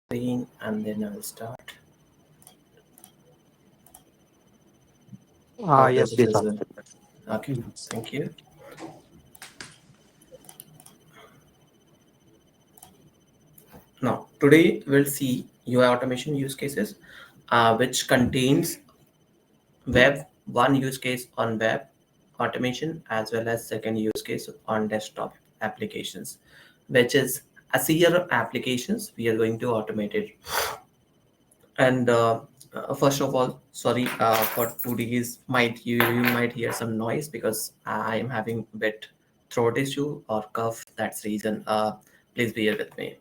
screen and then I'll start. Hope Yes, this is please, sir. visible. Okay, thank you. Now, today we'll see UI automation use cases, which contains web, one use case on web automation as well as second use case on desktop applications, which is a series of applications we are going to automate it. And first of all, sorry for 2 days. You might hear some noise because I am having a bit throat issue or cough. That's the reason. Please bear with me.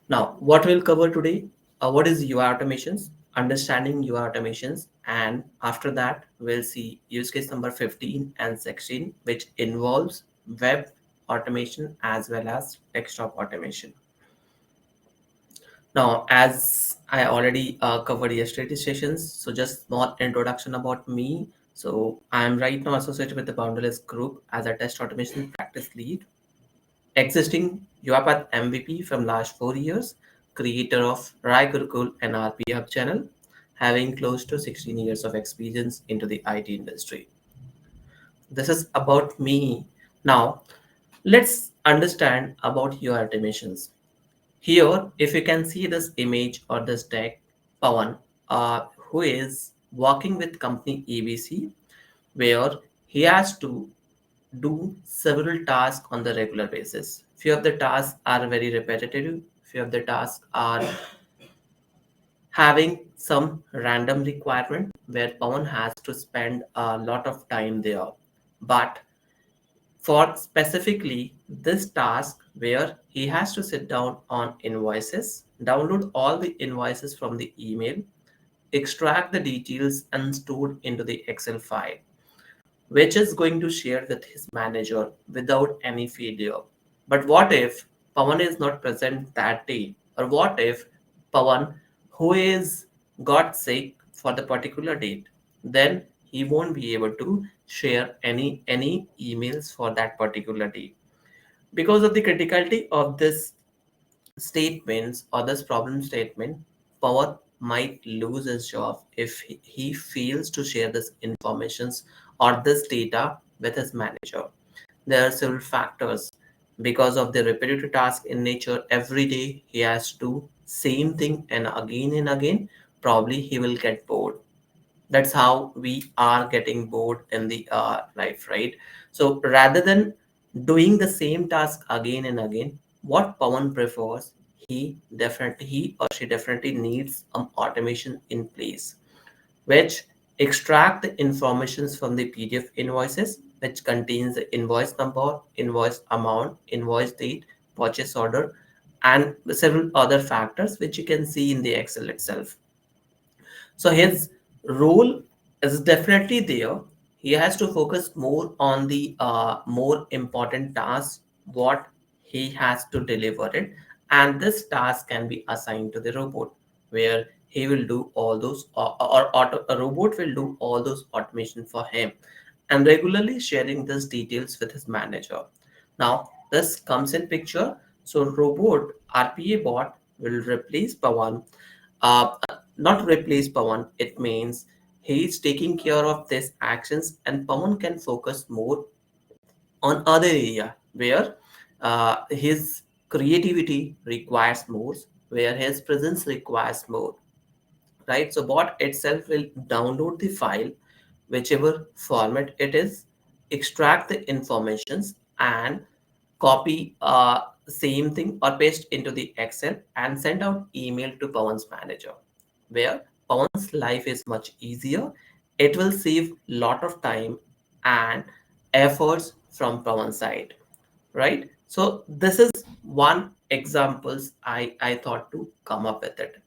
Now, what we'll cover today? What is UI automations? Understanding UI automations, and after that, we'll see use case number 15 and 16, which involves web automation as well as desktop automation. Now, as I already covered yesterday's sessions, so just small introduction about me. So I am right now associated with the Boundaryless Group as a test automation practice lead, existing UiPath MVP from last 4 years, creator of Rai Gurukul and RP Hub channel, having close to 16 years of experience into the IT industry. This is about me. Now, let's understand about your automations. Here, if you can see this image or this deck, Pawan, who is working with company ABC, where he has to do several tasks on the regular basis. Few of the tasks are very repetitive, few of the tasks are having some random requirement where Pawan has to spend a lot of time there. But for specifically this task where he has to sit down on invoices, download all the invoices from the email, extract the details and store into the Excel file, which is going to share with his manager without any failure. But what if Pawan is not present that day? Or what if Pawan, who is got sick for the particular date, then he won't be able to share any emails for that particular day. Because of the criticality of this statements or this problem statement, Power might lose his job if he fails to share this informations or this data with his manager. There are several factors because of the repetitive task in nature. Every day he has to do same thing and again. Probably he will get bored. That's how we are getting bored in the life, right? So rather than doing the same task again and again, what Pawan prefers, he or she definitely needs automation in place, which extract the informations from the PDF invoices, which contains the invoice number, invoice amount, invoice date, purchase order, and several other factors which you can see in the Excel itself. So his role is definitely there. He has to focus more on the more important tasks, what he has to deliver it, and this task can be assigned to the robot, where he will do all those, a robot will do all those automation for him, and regularly sharing these details with his manager. Now this comes in picture. So robot RPA bot will replace Pawan, uh, not replace Pawan. It means he is taking care of these actions, and Pawan can focus more on other area where his creativity requires more, where his presence requires more, right? So bot itself will download the file, whichever format it is, extract the informations and copy same thing or paste into the Excel and send out email to Pawan's manager, where Pawan's life is much easier. It will save lot of time and efforts from Pawan's side, right? So this is one examples I thought to come up with it.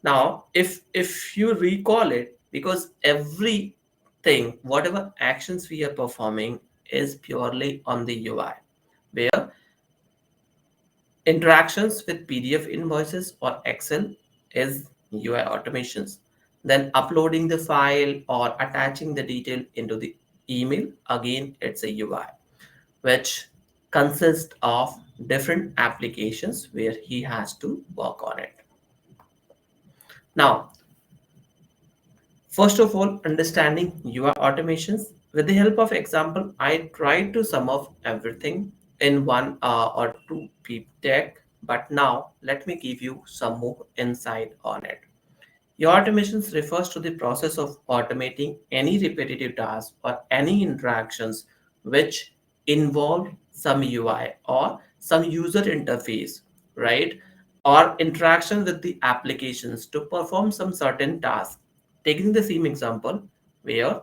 Now, if you recall it, because everything, whatever actions we are performing is purely on the UI, where interactions with PDF invoices or Excel is UI automations. Then uploading the file or attaching the detail into the email, again, it's a UI, which consists of different applications where he has to work on it. Now, first of all, understanding UI automations. With the help of example, I tried to sum up everything in one or two peep deck, but now let me give you some more insight on it. Your automations refers to the process of automating any repetitive task or any interactions which involve some UI or some user interface, right? Or interaction with the applications to perform some certain task. Taking the same example where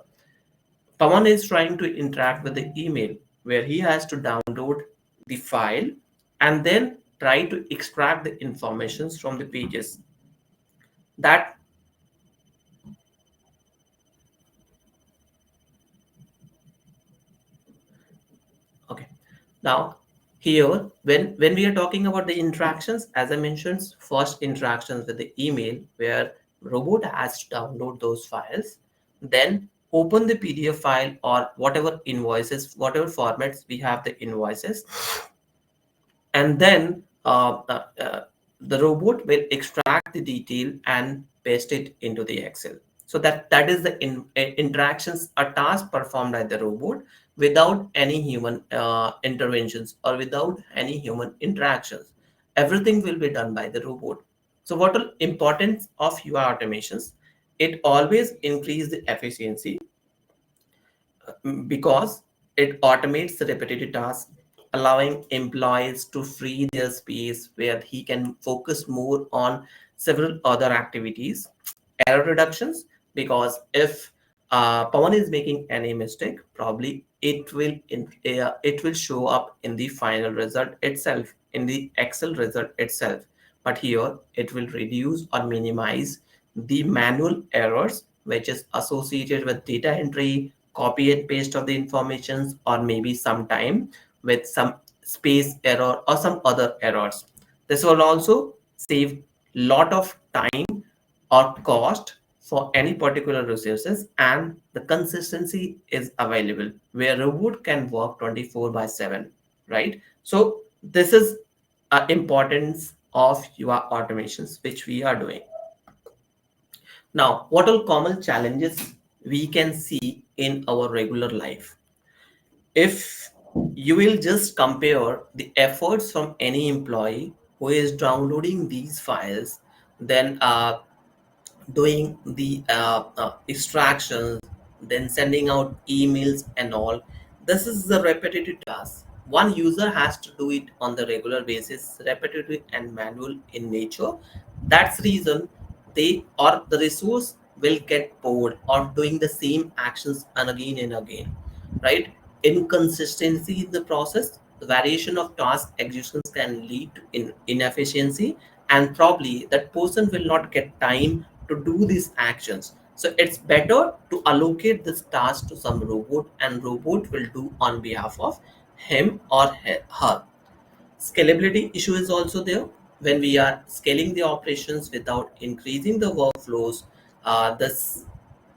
Pawan is trying to interact with the email, where he has to download the file and then try to extract the informations from the pages. That Okay. Now, here, when we are talking about the interactions, as I mentioned, first interactions with the email, where robot has to download those files, then open the PDF file or whatever invoices, whatever formats we have the invoices, and then the robot will extract the detail and paste it into the Excel. So that is the interactions, a task performed by the robot without any human interventions or without any human interactions. Everything will be done by the robot. So what are importance of UI automations? It always increase the efficiency because it automates the repetitive tasks, allowing employees to free their space where he can focus more on several other activities. Error reductions, because if Pawan is making any mistake, probably it will show up in the final result itself, in the Excel result itself. But here it will reduce or minimize the manual errors which is associated with data entry, copy and paste of the informations, or maybe sometime with some space error or some other errors. This will also save lot of time or cost for any particular resources, and the consistency is available where robot can work 24 by 7, right? So this is importance of your automations which we are doing. Now, what are common challenges we can see in our regular life? If you will just compare the efforts from any employee who is downloading these files, then doing the extractions, then sending out emails and all, this is the repetitive task. One user has to do it on the regular basis, repetitive and manual in nature. That's reason they or the resource will get bored of doing the same actions and again, right? Inconsistency in the process, the variation of task executions can lead to inefficiency, and probably that person will not get time to do these actions. So it's better to allocate this task to some robot, and robot will do on behalf of him or her. Scalability issue is also there. When we are scaling the operations without increasing the workflows, this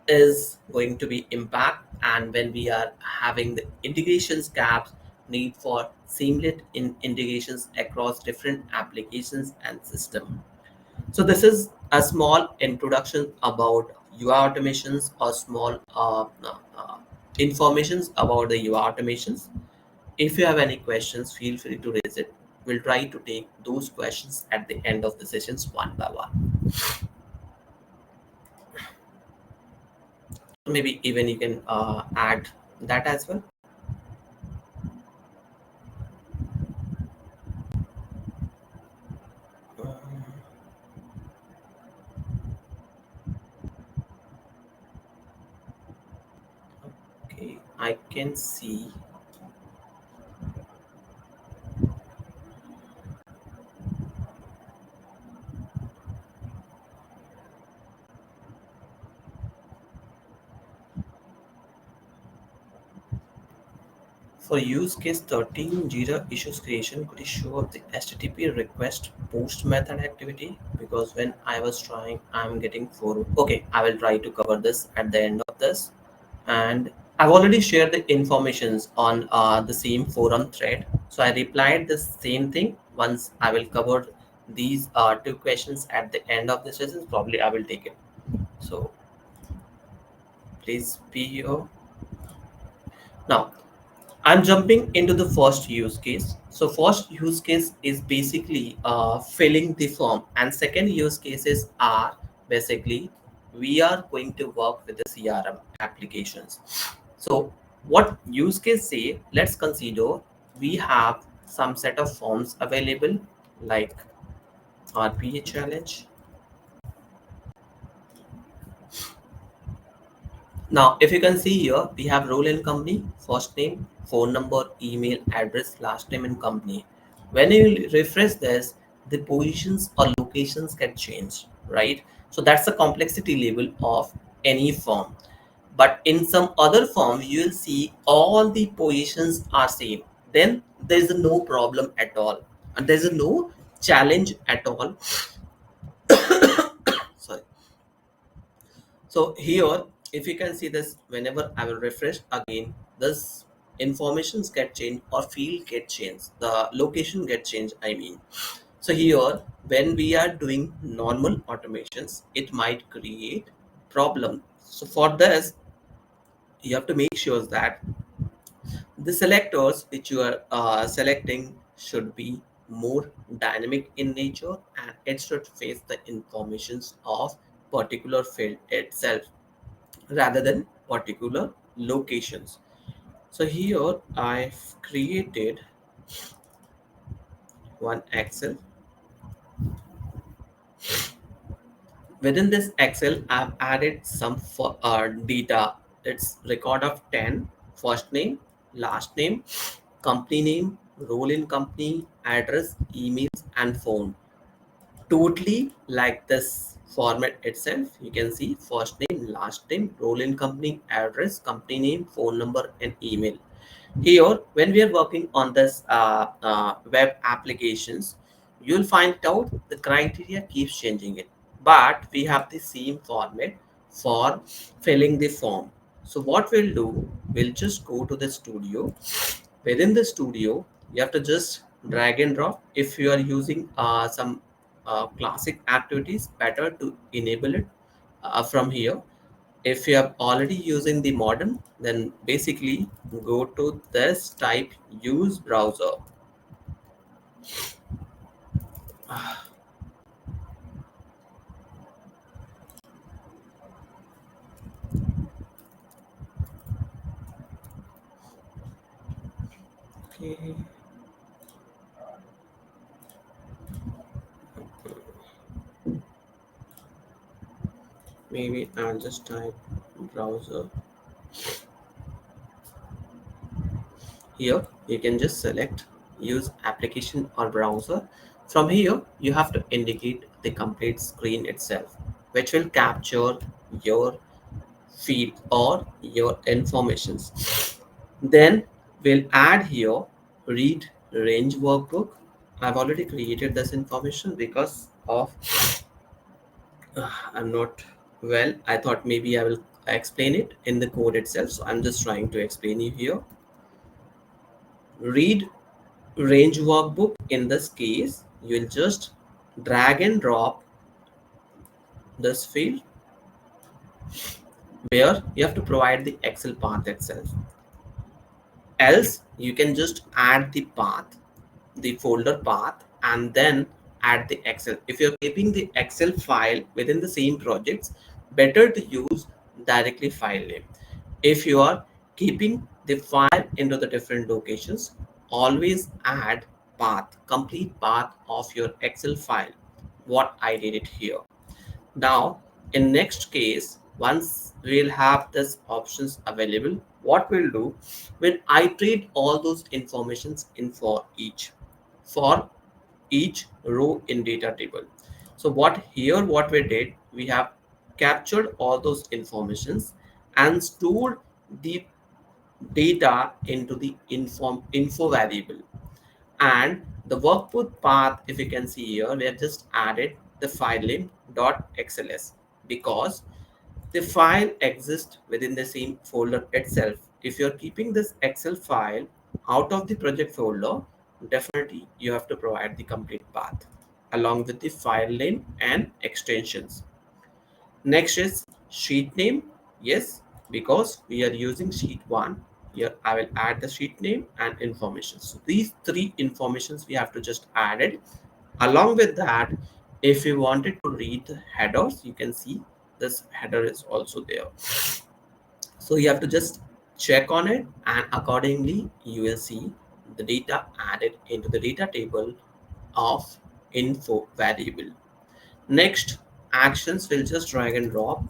is going to be impact. And when we are having the integrations gaps, need for seamless integrations across different applications and systems. So this is a small introduction about UI automations, or small informations about the UI automations. If you have any questions, feel free to raise it. We'll try to take those questions at the end of the sessions one by one. Maybe even you can add that as well. Okay, I can see. For use case 13, Jira issues creation, could you show up the HTTP request post method activity? Because when I was trying, I'm getting 4. Okay, I will try to cover this at the end of this. And I've already shared the informations on the same forum thread. So I replied the same thing. Once I will cover these two questions at the end of the session, probably I will take it. So please be here. Now I'm jumping into the first use case. So first use case is basically filling the form, and second use cases are basically we are going to work with the CRM applications. So what use case say? Let's consider we have some set of forms available like RPA challenge. Now, if you can see here, we have role and company, first name, phone number, email, address, last name, and company. When you refresh this, the positions or locations get changed, right? So that's the complexity level of any form. But in some other form, you will see all the positions are same. Then there is no problem at all, and there is no challenge at all. Sorry. So here, if you can see this, whenever I will refresh again, this informations get changed or field get changed, the location get changed, I mean. So here, when we are doing normal automations, it might create problem. So for this, you have to make sure that the selectors which you are selecting should be more dynamic in nature, and it should face the informations of particular field itself rather than particular locations. So here I've created one Excel. Within this Excel, I've added some data. It's record of 10, first name, last name, company name, role in company, address, emails, and phone. Totally like this format itself. You can see first name, last name, role in company, address, company name, phone number, and email. Here, when we are working on this web applications, you'll find out the criteria keeps changing it, but we have the same format for filling the form. So what we'll do, we'll just go to the studio. Within the studio, you have to just drag and drop. If you are using some classic activities, better to enable it from here. If you are already using the modern, then basically go to this type use browser. Okay, maybe I'll just type browser. Here you can just select use application or browser. From here you have to indicate the complete screen itself, which will capture your feed or your informations. Then we'll add here read range workbook. I've already created this information because of I'm not well. I thought maybe I will explain it in the code itself. So I'm just trying to explain you here. Read range workbook. In this case, you'll just drag and drop this field where you have to provide the Excel path itself. Else, you can just add the path, the folder path, and then add the Excel. If you're keeping the Excel file within the same projects, better to use directly file name. If you are keeping the file into the different locations, always add path, complete path of your Excel file. What I did it here. Now, in next case, once we'll have this options available, what we'll do, we'll iterate all those informations in for each row in data table. So what we did, we have captured all those informations and stored the data into the info variable. And the workbook path, if you can see here, we have just added the file name .xls because the file exists within the same folder itself. if you're keeping this Excel file out of the project folder, definitely you have to provide the complete path along with the file name and extensions. Next is sheet name. Yes, because we are using sheet 1. Here I will add the sheet name and information. So these three informations we have to just add it. Along with that, if you wanted to read the headers, you can see this header is also there. So you have to just check on it, and accordingly you will see the data added into the data table of info variable. Next, actions will just drag and drop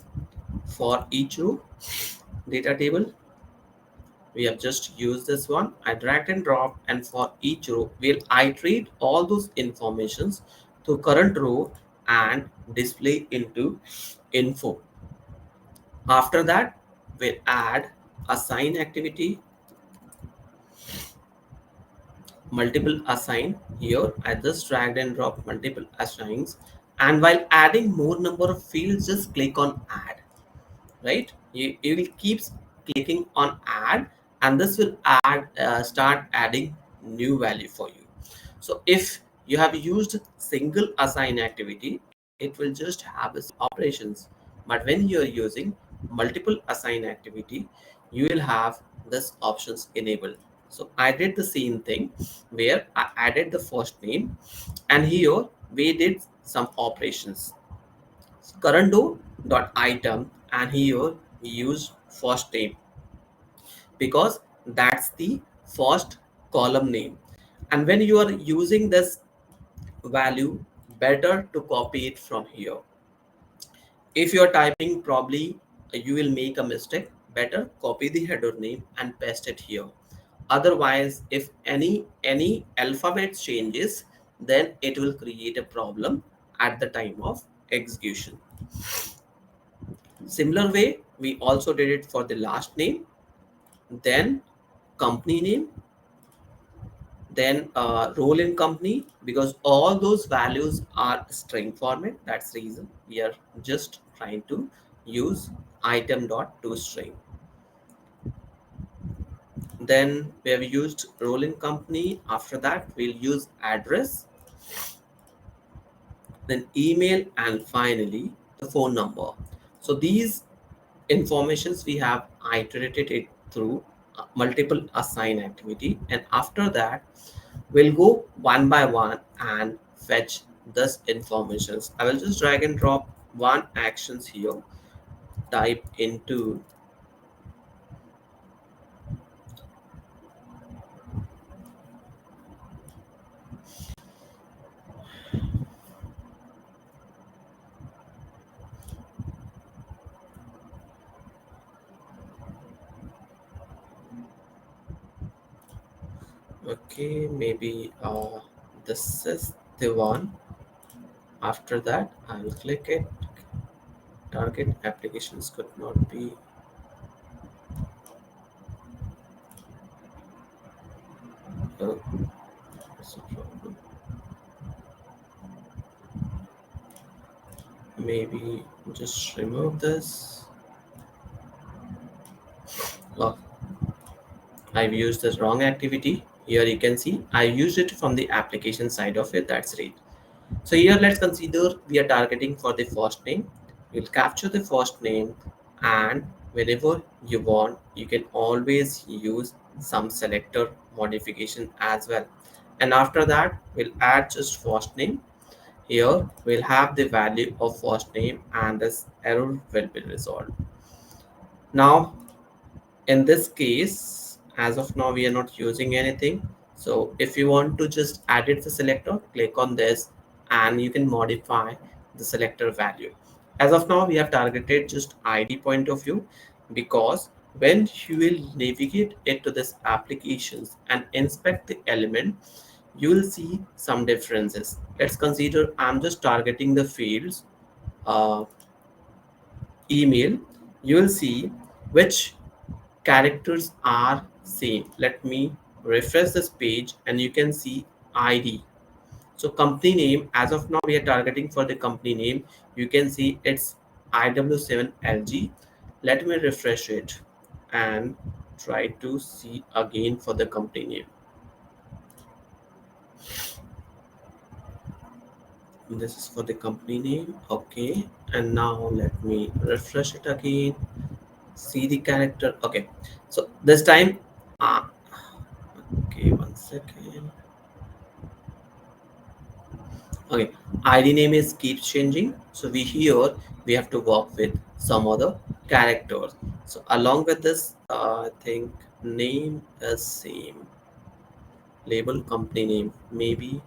for each row data table. We have just used this one. I dragged and dropped, and for each row we'll iterate all those informations to current row and display into info. After that, we'll add assign activity, multiple assign. Here I just dragged and dropped multiple assigns, and while adding more number of fields, just click on add. Right, you will keep clicking on add, and this will start adding new value for you. So if you have used single assign activity, it will just have its operations. But when you are using multiple assign activity, you will have this options enabled. So I did the same thing where I added the first name, and here we did some operations. Current dot item, and here we use first name because that's the first column name. And when you are using this value, better to copy it from here. If you are typing, probably you will make a mistake. Better copy the header name and paste it here. Otherwise, if any alphabet changes, then it will create a problem at the time of execution. Similar way, we also did it for the last name, then company name, then role in company, because all those values are string format. That's the reason we are just trying to use item dot to string. Then we have used role in company. After that, we'll use address, then email, and finally the phone number. So these informations we have iterated it through multiple assign activity, and after that we'll go one by one and fetch this informations. I will just drag and drop one actions here, type into okay, maybe this is the one. After that I will click it. Target applications could not be that's a problem. Maybe just remove this. Oh, I've used this wrong activity. Here you can see I used it from the application side of it. That's right. So here let's consider we are targeting for the first name. You'll capture the first name, and whenever you want, you can always use some selector modification as well. And after that, we'll add just first name. Here we'll have the value of first name, and this error will be resolved. Now in this case, as of now we are not using anything. So if you want to just edit the selector, click on this and you can modify the selector value. As of now we have targeted just id point of view, because when you will navigate it to this applications and inspect the element, you will see some differences. Let's consider I'm just targeting the fields uh, email. You will see which characters are same. Let me refresh this page and you can see ID. So company name, as of now we are targeting for the company name. You can see it's IW7LG. Let me refresh it, and try to see again for the company name. This is for the company name. Okay, and now let me refresh it again. See the character. Okay, so this time, ah, okay, 1 second. Okay, ID name is keeps changing. So we have to work with some other characters. So along with this, I think name is same. Label company name maybe.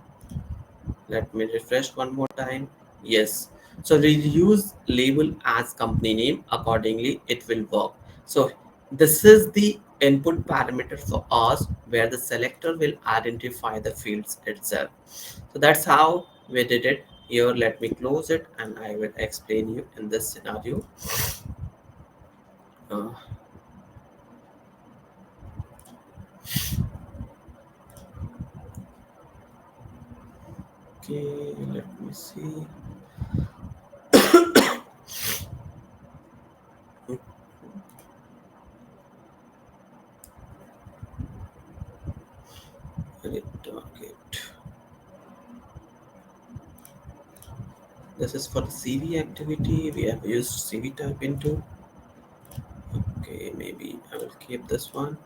Let me refresh one more time. Yes. So we use label as company name. Accordingly, it will work. So this is the input parameter for us where the selector will identify the fields itself. So that's how we did it. Here, let me close it and I will explain you in this scenario. Uh, okay, let me see. Edit target. This is for the CV activity. We have used CV type into. Okay, maybe I will keep this one.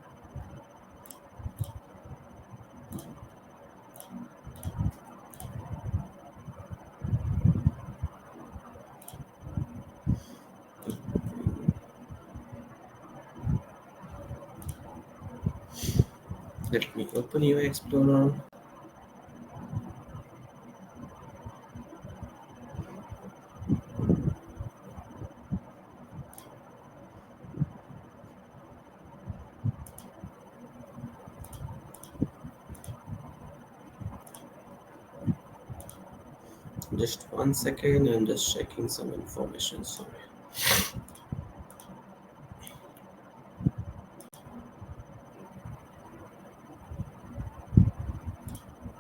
Let me open your Explorer. Just 1 second, I'm just checking some information. Sorry.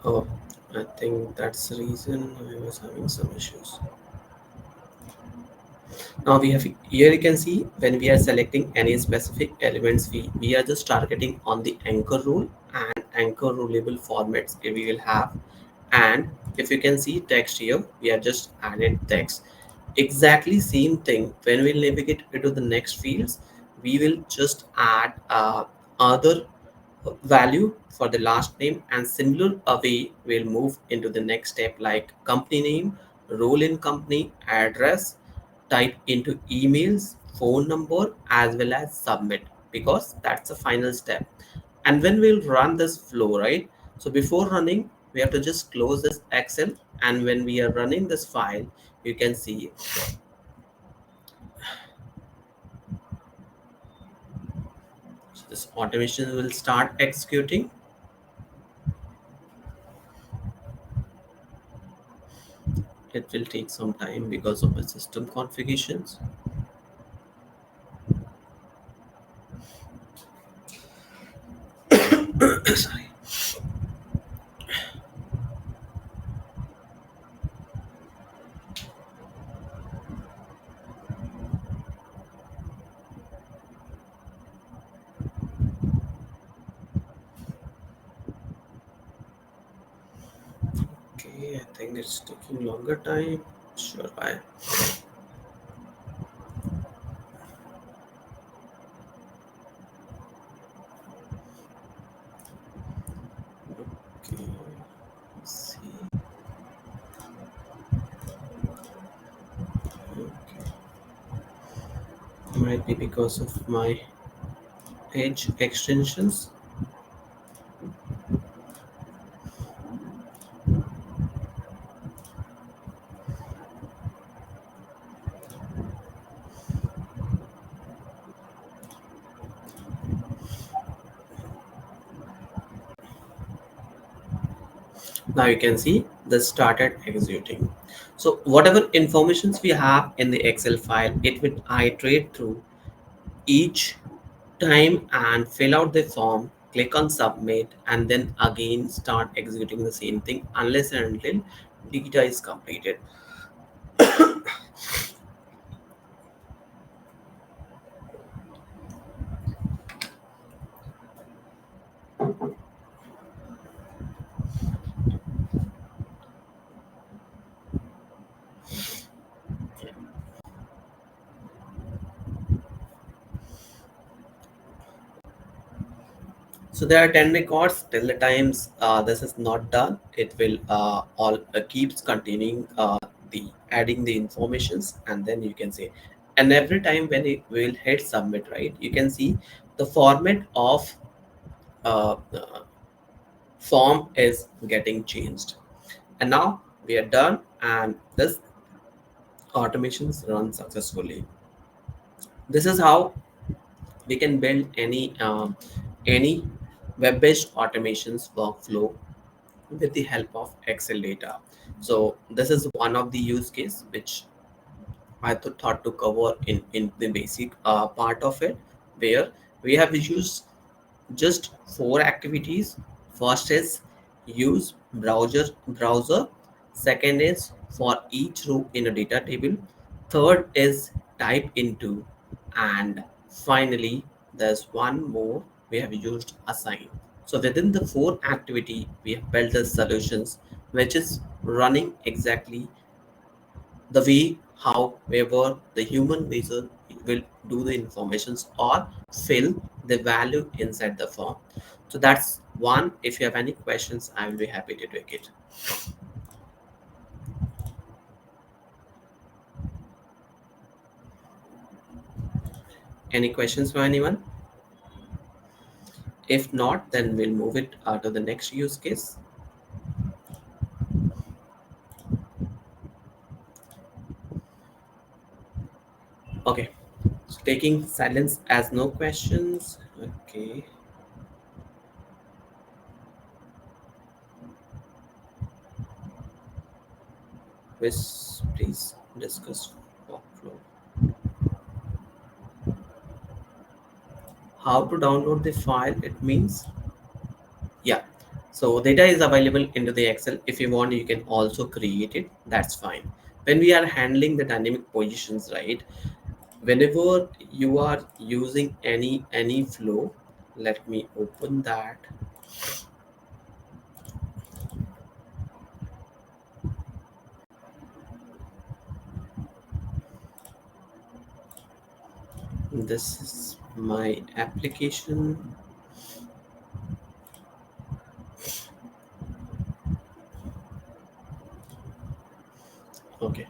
Oh, I think that's the reason I was having some issues. Now we have here you can see when we are selecting any specific elements, we are just targeting on the anchor rule and anchor rulable formats we will have. And if you can see text here, we have just added text. Exactly same thing when we navigate into the next fields, we will just add other value for the last name, and similar way we'll move into the next step like company name, role in company, address, type into emails, phone number, as well as submit, because that's the final step. And when we'll run this flow, right, so before running we have to just close this Excel, and when we are running this file, you can see this automation will start executing. It will take some time because of the system configurations. Sorry. Okay, I think it's taking longer time. Sure, bye. Okay, let's see. Okay, might be because of my edge extensions. Now you can see this started executing. So whatever informations we have in the Excel file, it will iterate through each time and fill out the form, click on submit, and then again start executing the same thing unless and until data is completed. So there are 10 records till the times this is not done. It will all keeps continuing the adding the informations, and then you can say, and every time when it will hit submit, right, you can see the format of form is getting changed. And now we are done, and this automations run successfully. This is how we can build any web-based automations workflow with the help of Excel data. So this is one of the use case which I thought to cover in the basic part of it, where we have used just four activities. First is use browser. Second is for each row in a data table. Third is type into, and finally there's one more, we have used assign. So within the four activity we have built the solutions which is running exactly the way however the human user will do the informations or fill the value inside the form. So that's one. If you have any questions, I will be happy to take it. Any questions for anyone? If not, then we'll move it to the next use case. Okay, so taking silence as no questions. Okay, please discuss workflow. How to download the file? It means, yeah. So data is available into the Excel. If you want, you can also create it. That's fine. When we are handling the dynamic positions, right? Whenever you are using any flow, let me open that. This is my application. Okay.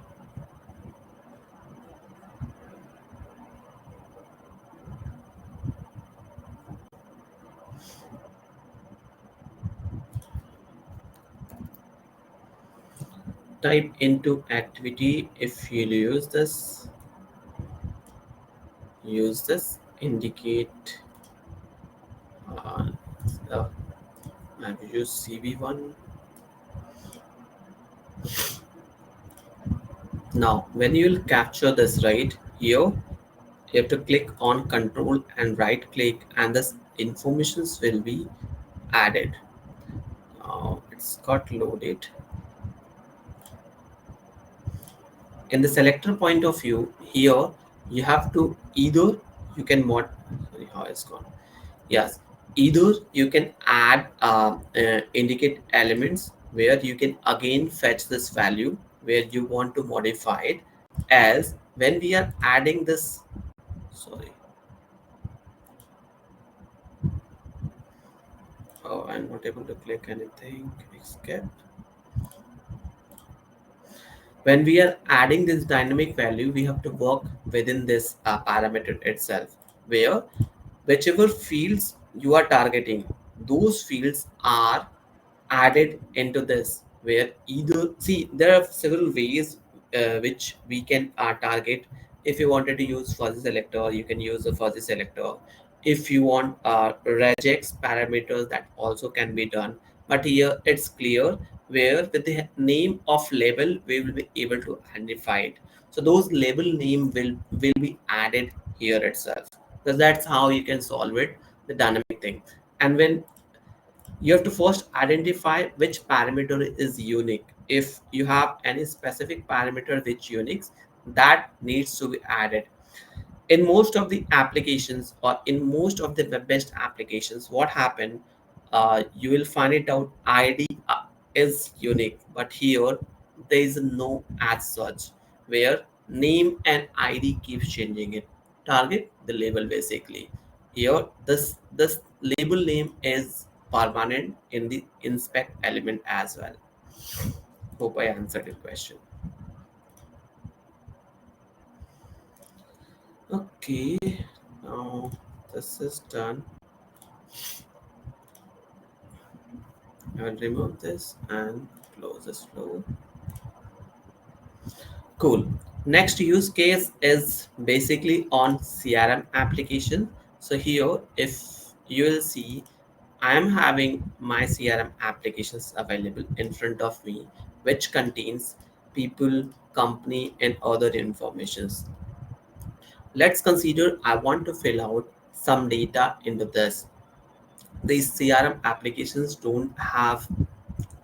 Type into activity. If you use this indicate. Uh, uh, I've used CV1. Now, when you will capture this right here, you have to click on control and right click, and this informations will be added. It's got loaded. In the selector point of view, here you have to either you can mod sorry how it's gone. Yes, either you can add indicate elements where you can again fetch this value where you want to modify it, as when we are adding this, sorry, oh, I'm not able to click anything, escape. When we are adding this dynamic value, we have to work within this parameter itself, where whichever fields you are targeting, those fields are added into this, where either, see, there are several ways which we can target. If you wanted to use fuzzy selector, you can use a fuzzy selector. If you want regex parameters, that also can be done, but here it's clear where with the name of label we will be able to identify it. So those label name will be added here itself. So that's how you can solve it, the dynamic thing. And when you have to first identify which parameter is unique. If you have any specific parameter which unique, that needs to be added. In most of the applications or in most of the web-based applications, what happened, you will find it out ID is unique, but here there is no as such, where name and ID keeps changing it. Target the label basically. Here, this label name is permanent in the inspect element as well. Hope I answered your question. Okay, now this is done. I will remove this and close this flow. Cool. Next use case is basically on CRM application. So here, if you will see, I am having my CRM applications available in front of me, which contains people, company, and other informations. Let's consider I want to fill out some data into this. These CRM applications don't have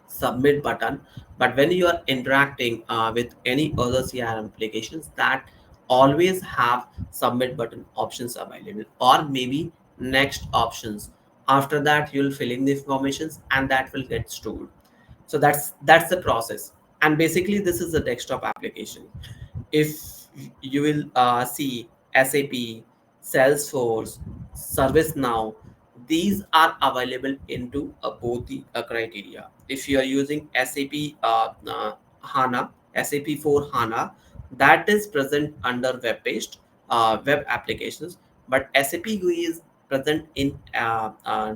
submit button, but when you are interacting with any other CRM applications, that always have submit button options available, or maybe next options. After that you'll fill in the informations and that will get stored. So that's the process. And basically this is a desktop application. If you will see SAP, Salesforce, ServiceNow, these are available into both the criteria. If you are using SAP HANA, SAP for HANA, that is present under web-based web applications, but SAP GUI is present in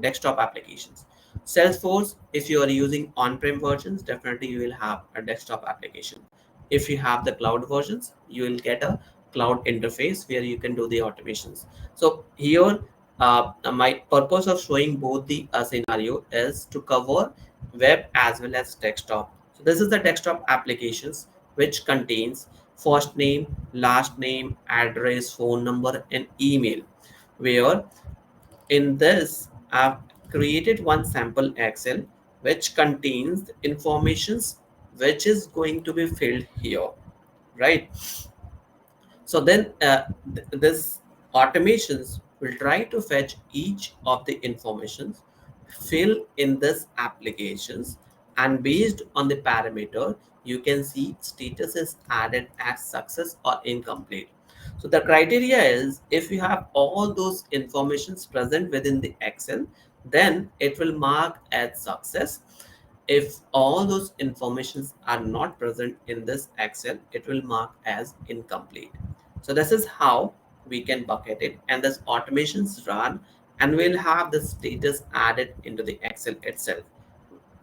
desktop applications. Salesforce, if you are using on-prem versions, definitely you will have a desktop application. If you have the cloud versions, you will get a cloud interface where you can do the automations. So here, my purpose of showing both the scenario is to cover web as well as desktop. So this is the desktop applications which contains first name, last name, address, phone number, and email. Where in this, I've created one sample Excel which contains the informations which is going to be filled here, right? So then this automations will try to fetch each of the informations, fill in this applications, and based on the parameter, you can see status is added as success or incomplete. So the criteria is if you have all those informations present within the Excel, then it will mark as success. If all those informations are not present in this Excel, it will mark as incomplete. So this is how we can bucket it, and this automations run, and we'll have the status added into the Excel itself.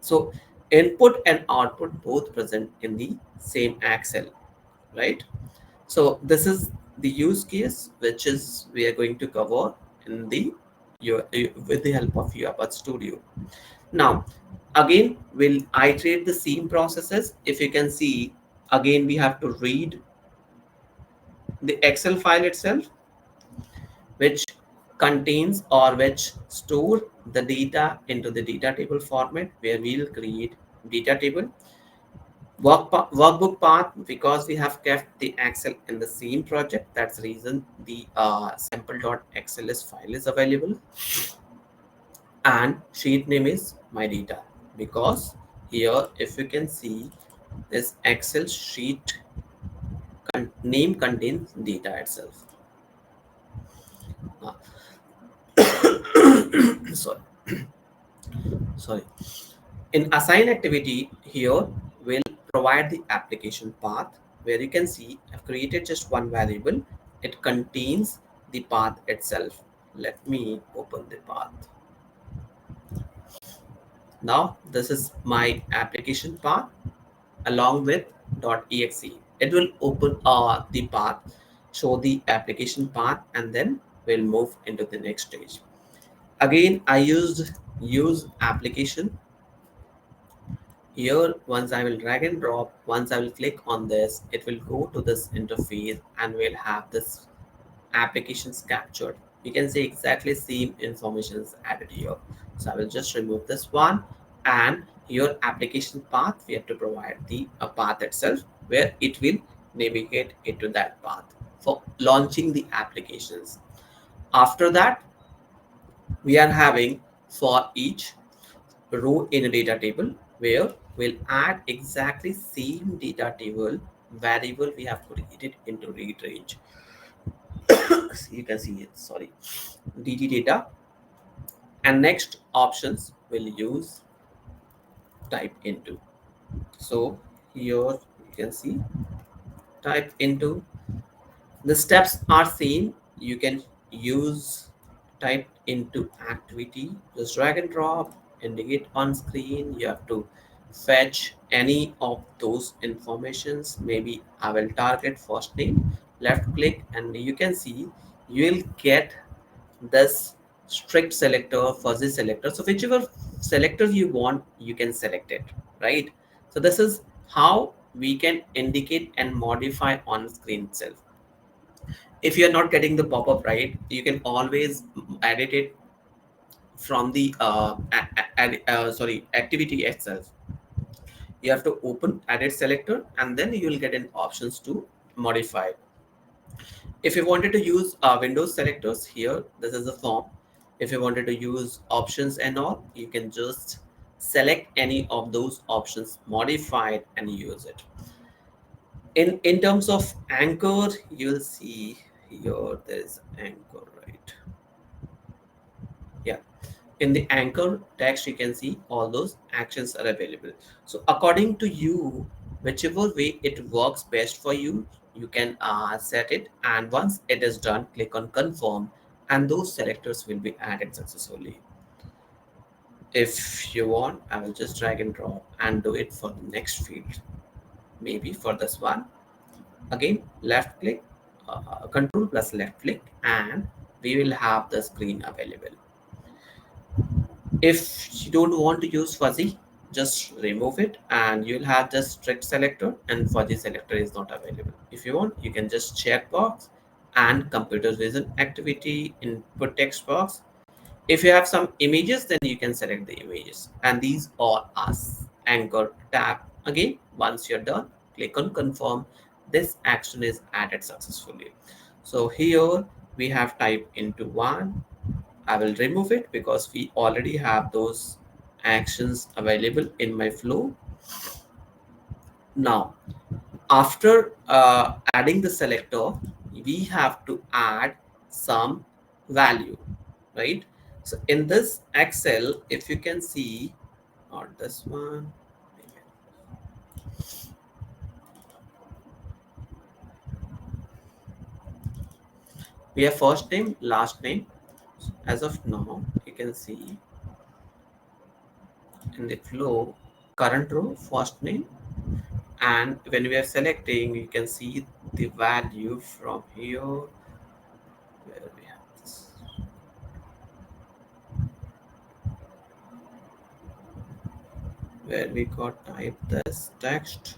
So input and output both present in the same Excel, right? So this is the use case which is we are going to cover in the with the help of UiPath Studio. Now, again, we'll iterate the same processes. If you can see, again, we have to read the Excel file itself, which contains or which store the data into the data table format where we'll create data table. Workbook path, because we have kept the Excel in the same project, that's the reason the sample.xls file is available. And sheet name is my data, because here if you can see this Excel sheet name contains data itself. Uh, sorry, sorry. In assign activity, here we'll provide the application path, where you can see I've created just one variable. It contains the path itself. Let me open the path. Now this is my application path along with .exe. It will open the path, show the application path, and then we'll move into the next stage. Again, I used use application. Here, once I will drag and drop, once I will click on this, it will go to this interface and we'll have this applications captured. You can see exactly same information is added here. So I will just remove this one, and your application path, we have to provide the path itself where it will navigate into that path for launching the applications. After that, we are having for each row in a data table where we'll add exactly same data table variable we have created into read range. You can see it, sorry, DT data. And next options will use type into. So here you can see type into. The steps are same. You can use type into activity, just drag and drop, indicate on screen. You have to fetch any of those informations. Maybe I will target first name, left click, and you can see you will get this strict selector, fuzzy selector. So whichever selector you want, you can select it, right? So this is how we can indicate and modify on screen itself. If you're not getting the pop-up right, you can always edit it from the sorry, activity itself. You have to open edit selector, and then you will get an options to modify. If you wanted to use Windows selectors, here this is the form. If you wanted to use options and all, you can just select any of those options, modify it, and use it. In terms of anchor, you'll see here there is anchor, right? Yeah, in the anchor text you can see all those actions are available. So according to you, whichever way it works best for you, you can set it, and once it is done, click on confirm, and those selectors will be added successfully. If you want, I will just drag and drop and do it for the next field. Maybe for this one, again left click, control plus left click, and we will have the screen available. If you don't want to use fuzzy, just remove it and you'll have just strict selector, and fuzzy selector is not available. If you want, you can just check box and computer vision activity input text box. If you have some images, then you can select the images, and these all are anchor tab. Again, once you're done, click on confirm. This action is added successfully. So here we have typed into one. I will remove it because we already have those actions available in my flow. Now, after adding the selector, we have to add some value, right? So in this Excel, if you can see, not this one, we have first name, last name. As of now, you can see in the flow, current row, first name, and when we are selecting, you can see the value from here where we have this, where we got type this text.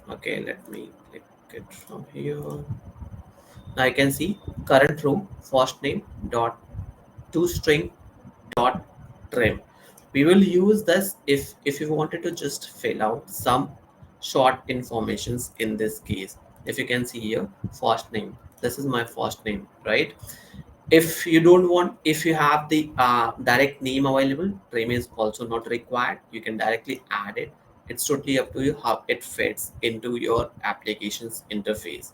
Okay, let me click it from here. Now I can see current row, first name dot to string dot trim. We will use this if you wanted to just fill out some short informations. In this case, if you can see here, first name, this is my first name, right? If you don't want, if you have the direct name available, trim is also not required. You can directly add it. It's totally up to you how it fits into your application's interface.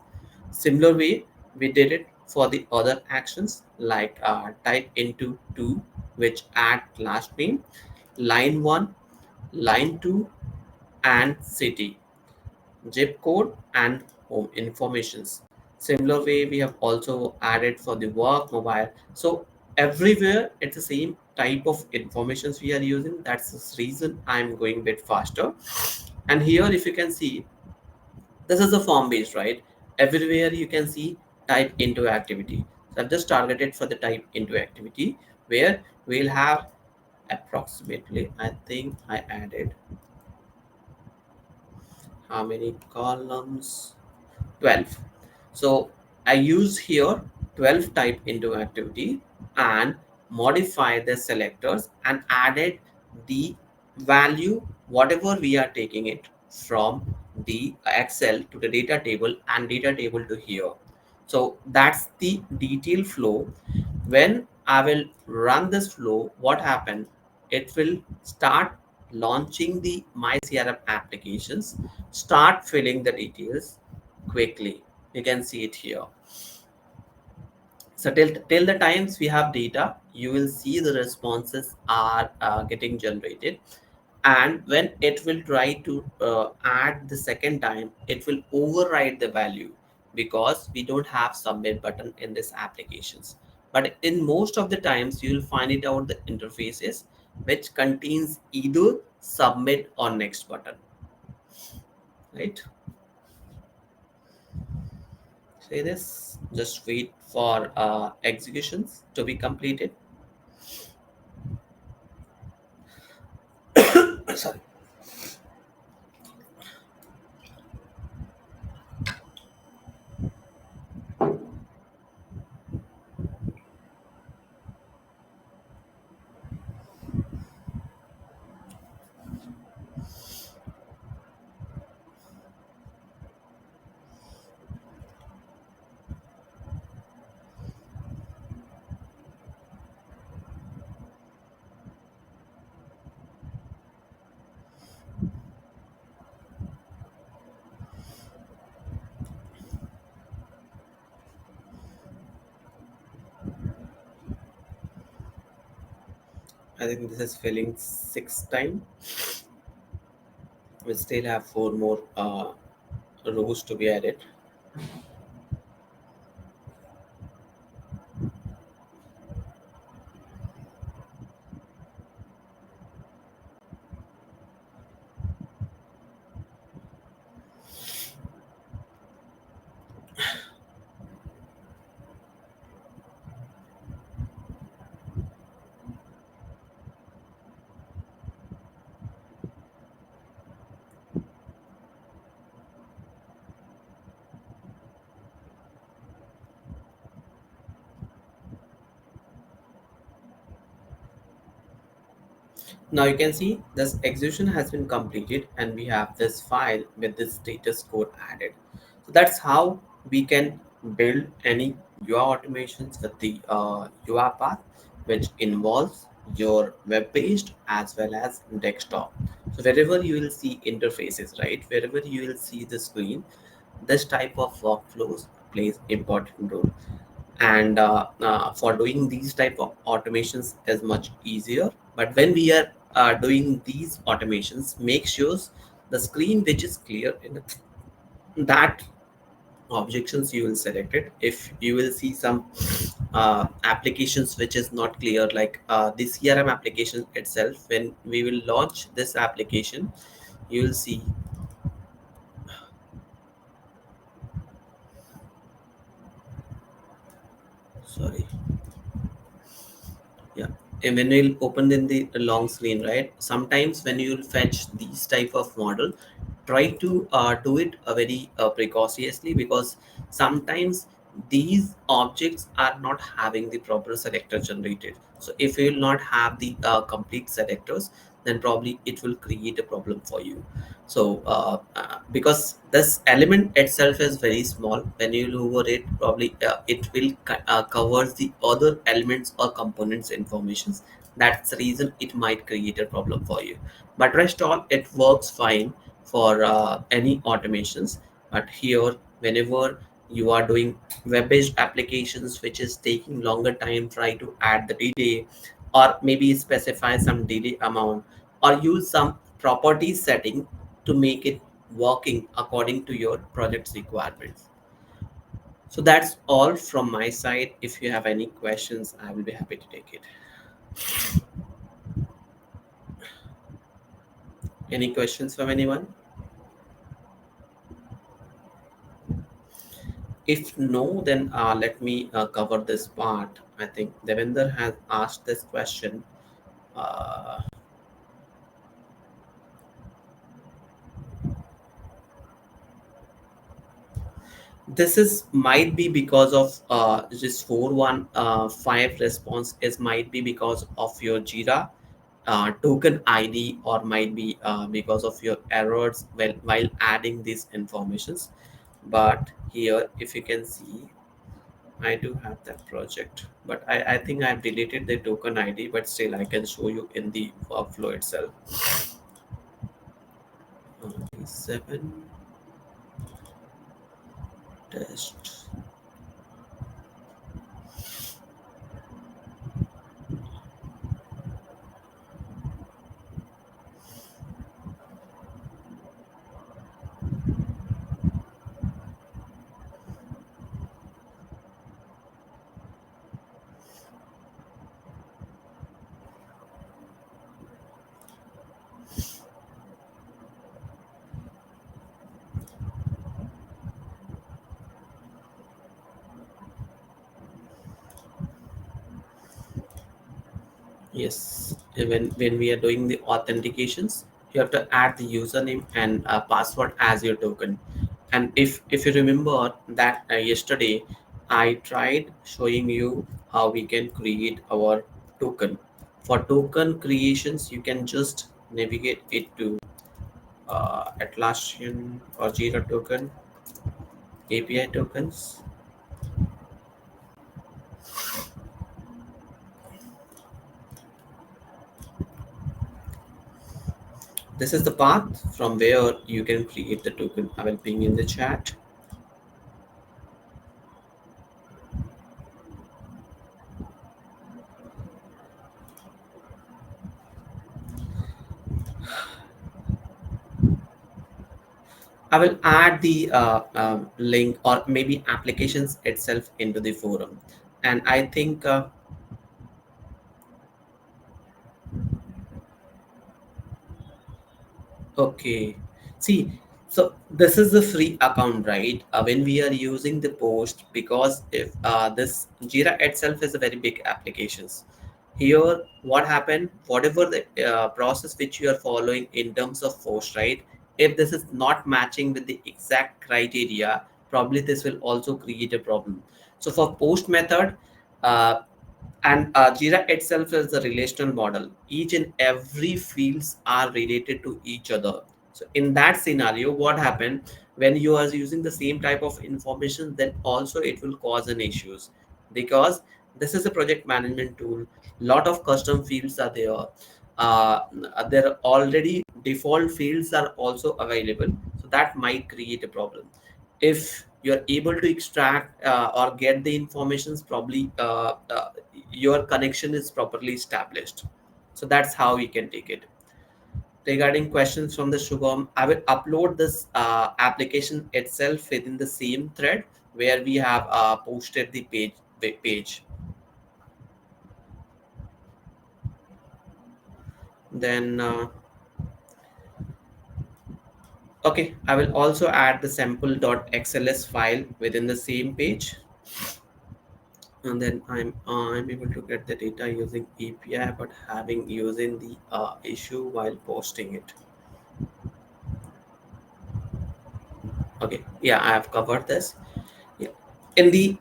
Similar way we did it for the other actions, like type into two, which add last name, line 1, line 2, and city, zip code, and home informations. Similar way we have also added for the work mobile. So everywhere it's the same type of informations we are using. That's the reason I'm going a bit faster. And here if you can see, this is the form based, right? Everywhere you can see type into activity. So I've just targeted for the type into activity, where we'll have approximately, I think I added how many columns, 12. So I use here 12 type into activity and modify the selectors and added the value, whatever we are taking it from the Excel to the data table and data table to here. So that's the detail flow. When I will run this flow, what happened? It will start launching the My CRM applications, start filling the details quickly. You can see it here. So till the times we have data, you will see the responses are getting generated. And when it will try to add the second time, it will override the value because we don't have submit button in this applications. But in most of the times, you will find it out the interfaces which contains either submit or next button, right? Say this, just wait for executions to be completed. Sorry. I think this is filling sixth time. We still have four more rows to be added. Now you can see this execution has been completed and we have this file with this status code added. So that's how we can build any UI automations with the UI path, which involves your web page as well as desktop. So wherever you will see interfaces, right? Wherever you will see the screen, this type of workflows plays important role. And for doing these type of automations is much easier, but when we are doing these automations, make sure the screen which is clear in that objections you will select it. If you will see some applications which is not clear, like the CRM application itself, when we will launch this application, you will see, sorry, yeah, and when you'll open in the long screen, right, sometimes when you'll fetch these type of model, try to do it very precautiously, because sometimes these objects are not having the proper selector generated. So if you will not have the complete selectors, then probably it will create a problem for you. So because this element itself is very small, when you lower it, probably it will covers the other elements or components informations. That's the reason it might create a problem for you. But rest all, it works fine for any automations. But here, whenever you are doing web-based applications which is taking longer time, try to add the delay, or maybe specify some delay amount, or use some property setting to make it working according to your project's requirements. So that's all from my side. If you have any questions, I will be happy to take it. Any questions from anyone? If no, then let me cover this part. I think Devinder has asked this question. Uh, this is might be because of this 415 response is might be because of your Jira token ID, or might be because of your errors while adding these informations. But here, if you can see, I do have that project, but I think I've deleted the token ID, but still I can show you in the workflow itself. 7 test. Yes, when we are doing the authentications, you have to add the username and password as your token. And if you remember that yesterday, I tried showing you how we can create our token. For token creations, you can just navigate it to Atlassian or Jira token, API tokens. This is the path from where you can create the token. I will ping in the chat. I will add the link or maybe applications itself into the forum. And I think, okay. See, so this is the free account, right? When we are using the post, because if this Jira itself is a very big applications. Here, what happened? Whatever the process which you are following in terms of post, right? If this is not matching with the exact criteria, probably this will also create a problem. So for post method, uh, and Jira itself is a relational model. Each and every fields are related to each other. So in that scenario, what happened when you are using the same type of information, then also it will cause an issues, because this is a project management tool. Lot of custom fields are there. Uh, there are already default fields are also available, so that might create a problem. If you're able to extract or get the informations, probably your connection is properly established. So that's how we can take it. Regarding questions from the Shubham, I will upload this application itself within the same thread where we have posted the page. Then okay, I will also add the sample.xls file within the same page, and then I'm able to get the data using API, but having using the issue while posting it. Okay, yeah, I have covered this. Yeah. In the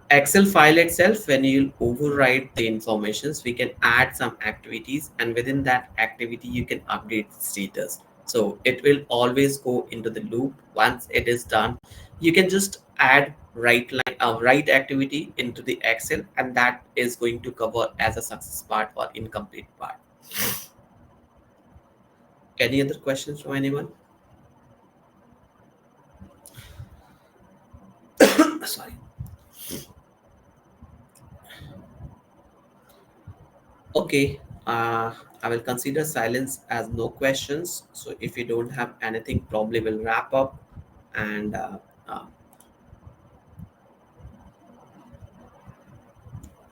Excel file itself, when you override the informations, we can add some activities, and within that activity, you can update the status. So it will always go into the loop. Once it is done, you can just add right activity into the Excel, and that is going to cover as a success part or incomplete part. Any other questions from anyone? Sorry. Okay, I will consider silence as no questions. So if you don't have anything, probably will wrap up. And uh,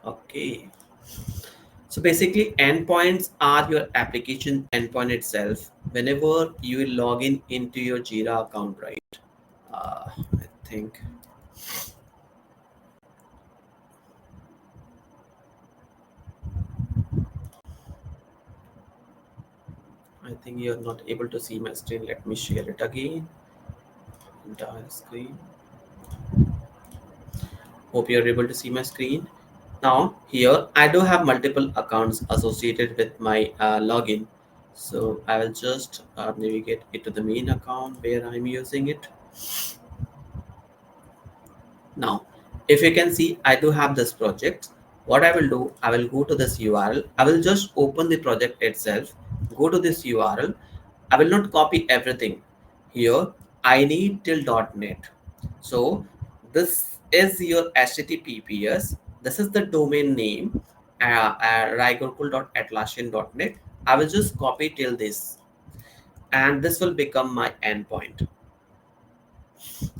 okay, so basically, endpoints are your application endpoint itself. Whenever you will log in into your Jira account, right? I think you're not able to see my screen. Let me share it again. Entire screen. Hope you're able to see my screen. Now here I do have multiple accounts associated with my login. So I will just navigate it to the main account where I'm using it. Now, if you can see, I do have this project. What I will do, I will go to this URL. I will just open the project itself, go to this URL. I will not copy everything. Here, I need till .NET. So this is your https. This is the domain name, rigorkul.atlassian.net. I will just copy till this, and this will become my endpoint.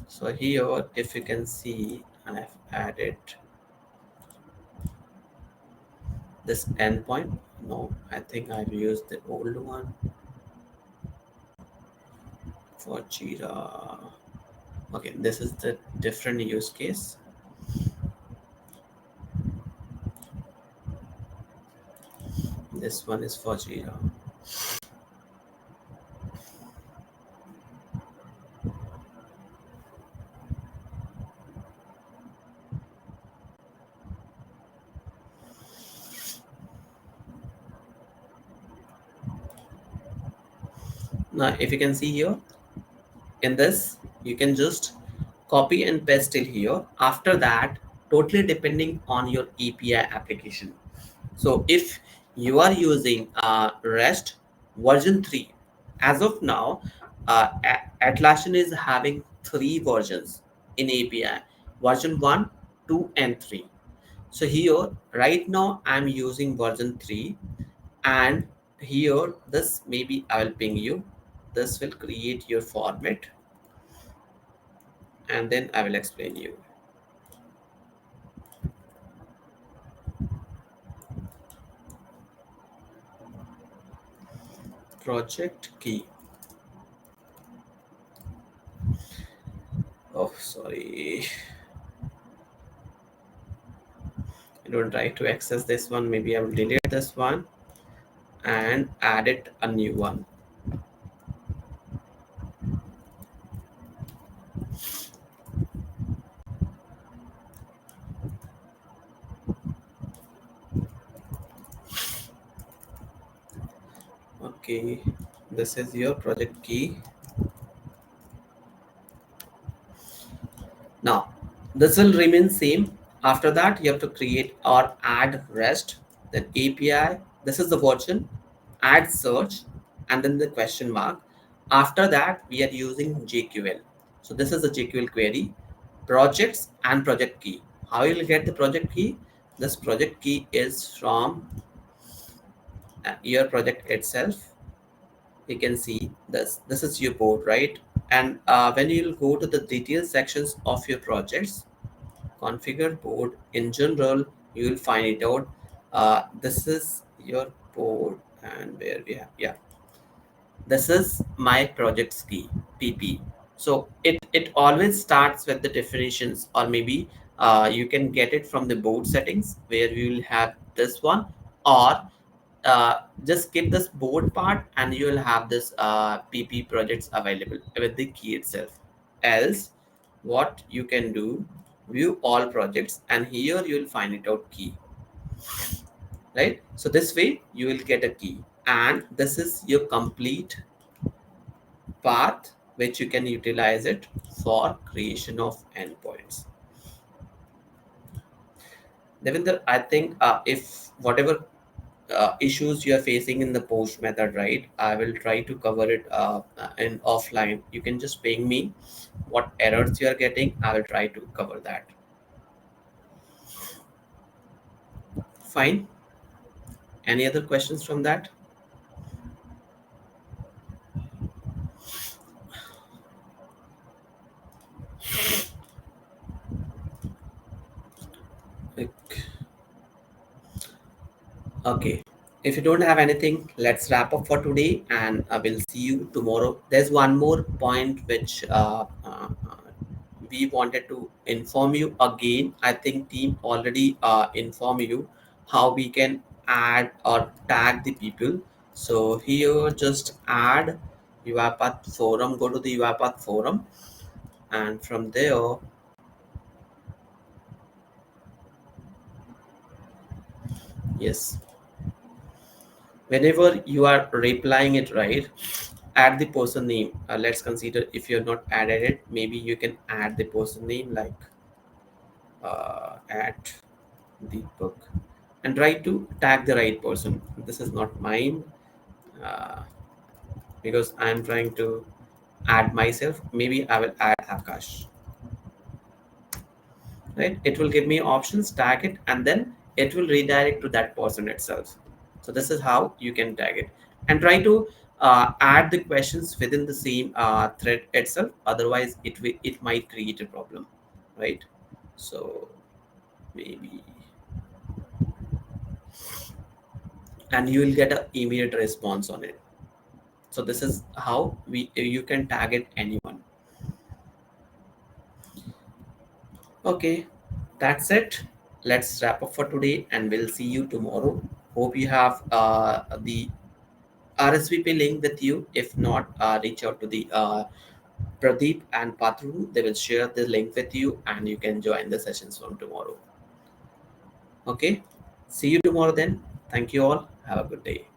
So here, if you can see, I've added this endpoint. No, I think I've used the old one for Jira. Okay, this is the different use case. This one is for Jira. Now, if you can see here, in this, you can just copy and paste it here. After that, totally depending on your API application. So if you are using REST version 3, as of now, Atlassian is having three versions in API, version 1, 2, and 3. So here, right now, I'm using version 3, and here, this maybe I will ping you. This will create your format, and then I will explain you. Project key. Oh, sorry. I don't try to access this one. Maybe I will delete this one and add it a new one. Okay, this is your project key. Now, this will remain same. After that, you have to create or add REST, then API. This is the version, add search, and then the question mark. After that, we are using JQL. So this is the JQL query, projects and project key. How you will get the project key? This project key is from your project itself. You can see this is your board, right? And when you'll go to the details sections of your projects, configure board in general, you will find it out. This is your board, and where we have, yeah, this is my project's key, pp. So it always starts with the definitions, or maybe you can get it from the board settings where we will have this one, or just skip this board part and you will have this pp projects available with the key itself. Else, what you can do, view all projects, and here you will find it out key, right? So this way you will get a key, and this is your complete path which you can utilize it for creation of endpoints. Devinder, I think if whatever issues you are facing in the post method, right, I will try to cover it in offline. You can just ping me what errors you are getting. I will try to cover that. Fine. Any other questions from that? Like, okay. If you don't have anything, let's wrap up for today, and I will see you tomorrow. There's one more point which we wanted to inform you again. I think team already informed you how we can add or tag the people. So here, just add UiPath forum. Go to the UiPath forum, and from there, yes, whenever you are replying it, right, add the person name. Let's consider if you're not added it, maybe you can add the person name like at Deepak, and try to tag the right person. This is not mine, uh, because I'm trying to add myself. Maybe I will add Akash. right? It will give me options, tag it, and then it will redirect to that person itself. So this is how you can tag it, and try to add the questions within the same thread itself. Otherwise, it might create a problem, right? So maybe, and you will get an immediate response on it. So this is how we you can target anyone. Okay, that's it. Let's wrap up for today, and we'll see you tomorrow. Hope you have the RSVP link with you. If not, reach out to the Pradeep and Patru. They will share the link with you, and you can join the sessions from tomorrow. Okay, see you tomorrow then. Thank you all. Have a good day.